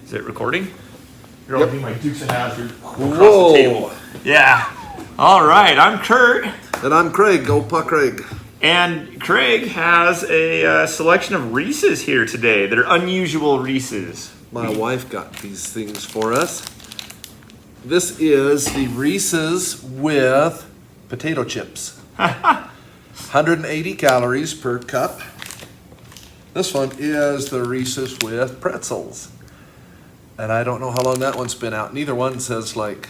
Is it recording? You're Yep. all my Dukes of Hazzard across Whoa. the table. Yeah. All right. I'm Kurt. And I'm Craig, Old Puck Craig. And Craig has a selection of Reese's here today. They're unusual Reese's. My wife got these things for us. This is the Reese's with potato chips. 180 calories per cup. This one is the Reese's with pretzels. And I don't know how long that one's been out. Neither one says like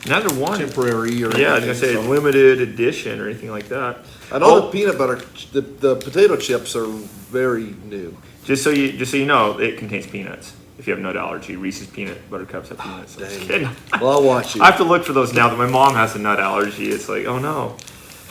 Neither one. temporary or Yeah, I was anything. going to say so- limited edition or anything like that. I know the peanut butter, the potato chips are very new. Just so you know, it contains peanuts. If you have nut allergy, Reese's peanut butter cups have peanuts. I'm just Dang. kidding. Well, I'll watch you. I have to look for those now that my mom has a nut allergy. It's like, oh no.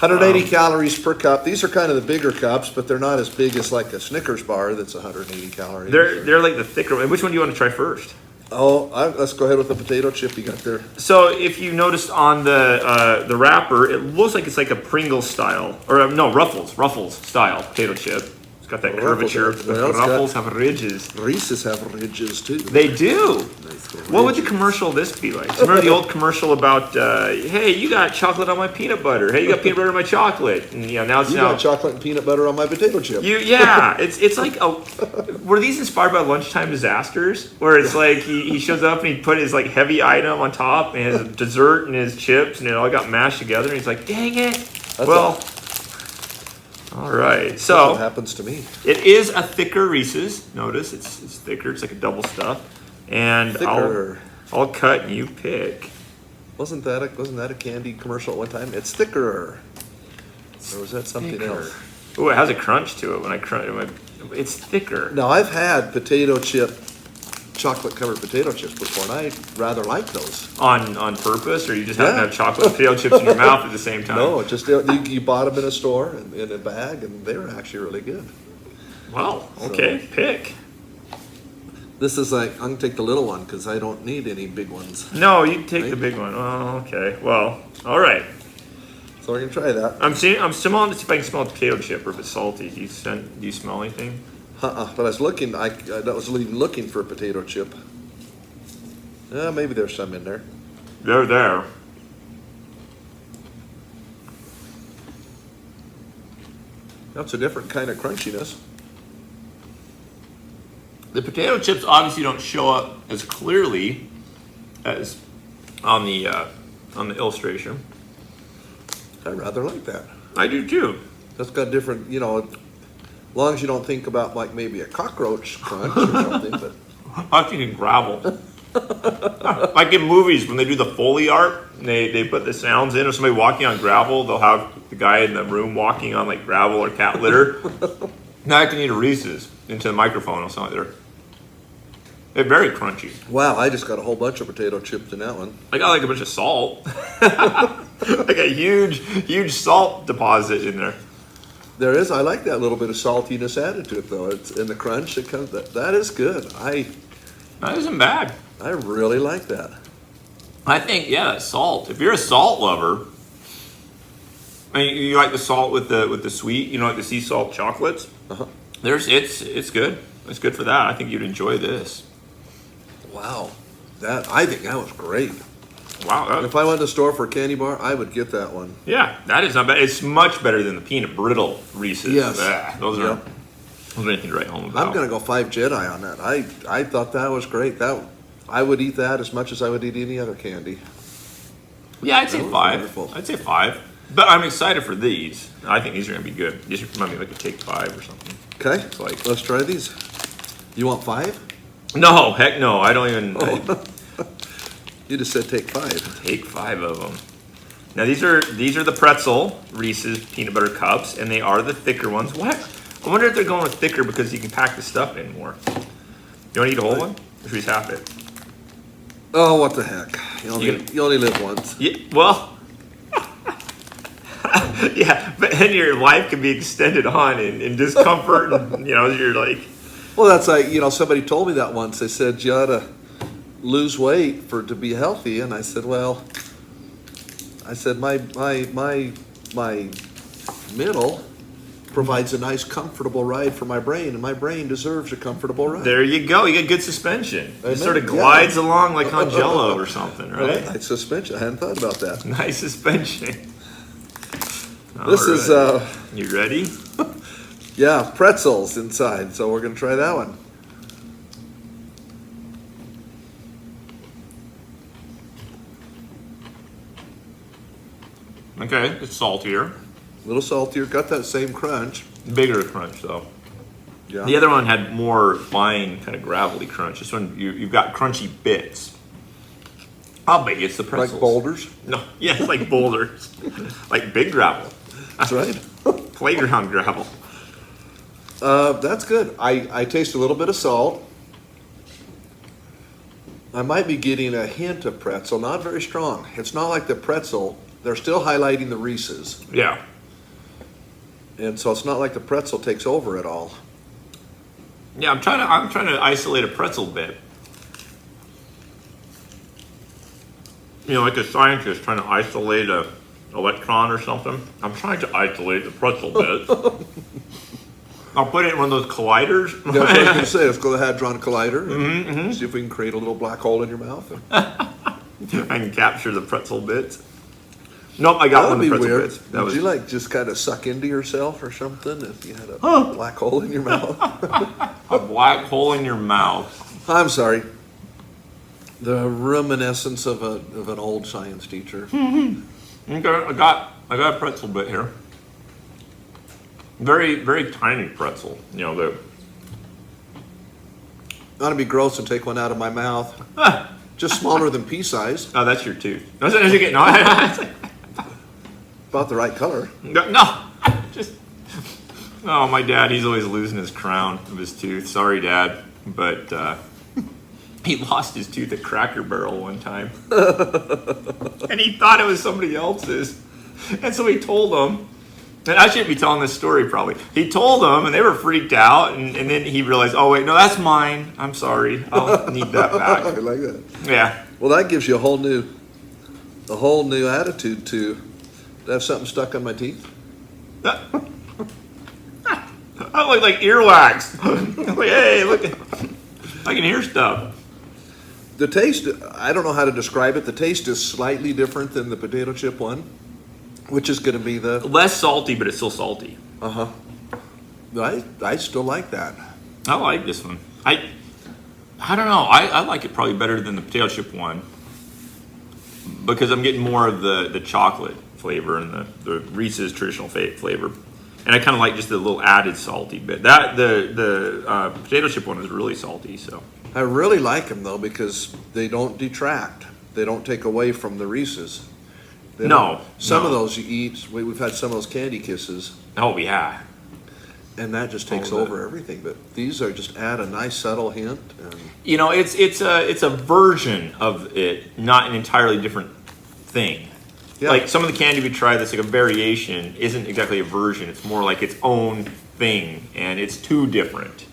180 calories per cup. These are kind of the bigger cups, but they're not as big as like a Snickers bar that's 180 calories. They're like the thicker one. Which one do you want to try first? Let's go ahead with the potato chip you got there. So if you noticed on the wrapper, it looks like it's like a Pringles style, or no, Ruffles style potato chip. It's got that Ruffles curvature. have- The well, it's Ruffles have ridges. Reese's have ridges too. They do. Nice What would the ridges. commercial of this be like? Do you remember the old commercial about, hey, you got chocolate on my peanut butter. Hey, you got peanut butter on my chocolate. And now it's You got chocolate and peanut butter on my potato chip. It's like were these inspired by lunchtime disasters? Where it's like he shows up and he put his like heavy item on top and his dessert and his chips and it all got mashed together and he's like, dang it. All right. That's So what happens to me. it is a thicker Reese's. Notice it's thicker. It's like a double stuff. And Thicker. I'll cut and you pick. Wasn't that a candy commercial at one time? It's thicker. Or was that something Thicker. else? Oh, it has a crunch to it when I crunch it. It's thicker. Now I've had chocolate covered potato chips before, and I rather like those. On purpose, or you just happen to Yeah. have chocolate and potato chips in your mouth at the same time? No, just you bought them in a store in a bag, and they were actually really good. Wow. Okay. Pick. This is like, I'm gonna take the little one because I don't need any big ones. No, you take the Right? big one. Oh, okay. Well, all right. So we're gonna try that. I'm smelling to see if I can smell a potato chip or if it's salty. Do you smell anything? But I was looking, I was even looking for a potato chip. Maybe there's some in there. They're there. That's a different kind of crunchiness. The potato chips obviously don't show up as clearly as on the illustration. I rather like that. I do too. That's got different, as long as you don't think about like maybe a cockroach crunch or something, but I'm thinking gravel. Like in movies when they do the Foley art, and they put the sounds in of somebody walking on gravel, they'll have the guy in the room walking on like gravel or cat litter. Now I can eat a Reese's into the microphone or something. They're very crunchy. wow, I just got a whole bunch of potato chips in that one. I got like a bunch of salt. Like a huge salt deposit in there. There is, I like that little bit of saltiness added to it though. It's in the crunch, it comes, that is good. That isn't bad. I really like that. I think, yeah, that salt. If you're a salt lover, and you like the salt with the sweet, like the sea salt chocolates, Uh-huh. it's good. It's good for that. I think you'd enjoy this. Wow, I think that was great. Wow. If I went to the store for a candy bar, I would get that one. Yeah, that is not bad. It's much better than the peanut brittle Reese's. Yes. Those are Yep. anything to write home about. I'm gonna go 5 Jedi on that. I thought that was great. I would eat that as much as I would eat any other candy. Yeah, I'd say That was 5. wonderful. I'd say 5. But I'm excited for these. I think these are gonna be good. These remind me like a Take 5 or something. Okay, like- let's try these. You want 5? No, heck no. I don't even. Oh. You just said take 5. Take 5 of them. Now these are the pretzel Reese's peanut butter cups, and they are the thicker ones. What? I wonder if they're going with thicker because you can pack the stuff in more. You want to eat a whole one? Or should we just half it? Oh, what the heck? You only live once. Yeah. Well. Yeah, but then your life can be extended on in discomfort, and you're like. Well, that's like, somebody told me that once. They said you ought to lose weight to be healthy, and I said, well, my middle provides a nice, comfortable ride for my brain, and my brain deserves a comfortable ride. There you go. You get good suspension. It Amen. sort of glides along like on Jello or something, right? Nice suspension. I hadn't thought about that. Nice suspension. This is, You ready? yeah, pretzels inside, so we're going to try that one. Okay, it's saltier. A little saltier, got that same crunch. Bigger crunch, though. Yeah. The other one had more fine, kind of gravelly crunch. This one, you've got crunchy bits. I'll bet you it's the pretzels. Like boulders? No, yeah, it's like boulders. Like big gravel. That's right. Playground gravel. That's good. I taste a little bit of salt. I might be getting a hint of pretzel, not very strong. It's not like the pretzel. They're still highlighting the Reese's. Yeah. And so it's not like the pretzel takes over at all. Yeah, I'm trying to isolate a pretzel bit. You know, like a scientist trying to isolate a electron or something. I'm trying to isolate the pretzel bit. I'll put it in one of those colliders. Yeah, that's what I was going to say. Let's go to the Hadron Collider and see if we can create a little black hole in your mouth. I can capture the pretzel bits. Nope, I got That one would of the be pretzel weird. bits. That Would you like just kind of suck into yourself or something if you had a black hole in your mouth? a black hole in your mouth. I'm sorry. The reminiscence of an old science teacher. Okay, I got a pretzel bit here. Very, very tiny pretzel. You know, the Ought to be gross and take one out of my mouth. Just smaller than pea size. oh, that's your tooth. No, About the right color. no, just oh, my dad. He's always losing his crown of his tooth. Sorry, Dad, but he lost his tooth at Cracker Barrel one time, and he thought it was somebody else's, and so he told them. And I shouldn't be telling this story probably. He told them, and they were freaked out, and then he realized, oh wait, no, that's mine. I'm sorry, I'll need that I back. like that. Yeah. Well, that gives you a whole new attitude to have something stuck on my teeth. I look like earwax. Like, hey, look, I can hear stuff. The taste, I don't know how to describe it. The taste is slightly different than the potato chip one, which is going to be the Less salty, but it's still salty. I still like that. I like this one. I don't know. I like it probably better than the potato chip one because I'm getting more of the chocolate flavor and the Reese's traditional flavor, and I kind of like just the little added salty bit. That the potato chip one is really salty. So I really like them though because they don't detract. They don't take away from the Reese's. They no, don't. Some no. of those you eat. We've had some of those candy kisses, Oh yeah. and that just takes over everything. But these are just add a nice subtle hint. And You know, it's a version of it, not an entirely different thing. Yeah. Like some of the candy we try that's like a variation isn't exactly a version. It's more like its own thing, and it's too different.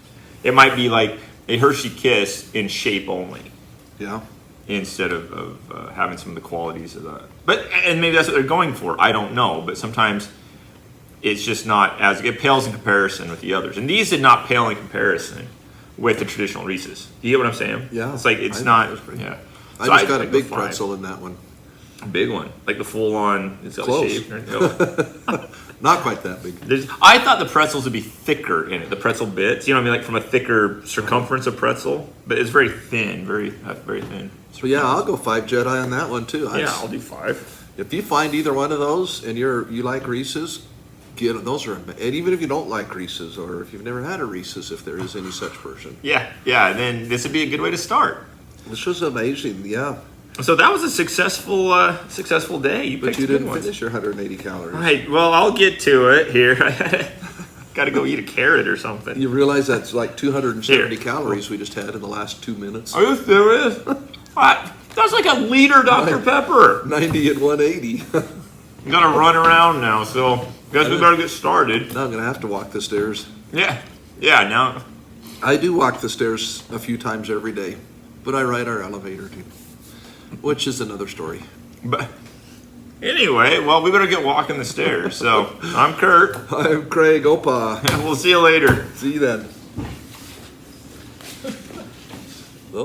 It might be like a Hershey Kiss in shape only, yeah, instead of having some of the qualities of that. And maybe that's what they're going for. I don't know, but sometimes it's just not as it pales in comparison with the others. And these did not pale in comparison with the traditional Reese's. Do you get what I'm saying? Yeah. It's like it's I not. think that's pretty Yeah. I So just got a think the big 5. pretzel in that one. A big one, like the full on. Is that Close. shape? Oh. Not quite that big. I thought the pretzels would be thicker in it. The pretzel bits, you know what I mean, like from a thicker circumference of pretzel, but it's very thin, very thin. So yeah, I'll go 5 Jedi on that one too. Yeah, I'll do 5. If you find either one of those and you like Reese's, get it. Those are, and even if you don't like Reese's or if you've never had a Reese's, if there is any such version. Yeah. Then this would be a good way to start. This was amazing, yeah. So that was a successful day. You But picked you good didn't ones. finish your 180 calories. Right. Well, I'll get to it here. Got to go eat a carrot or something. You realize that's like 270 Here. calories we just had in the last 2 minutes. Are you serious? What? That's like a liter Dr. Pepper. 90 and 180. You gotta run around now, so guess we better get started. Now I'm gonna have to walk the stairs. Yeah. Now. I do walk the stairs a few times every day, but I ride our elevator too, which is another story. But Anyway, well, we better get walking the stairs. So I'm Kurt. I'm Craig Opa. And we'll see you later. See you then.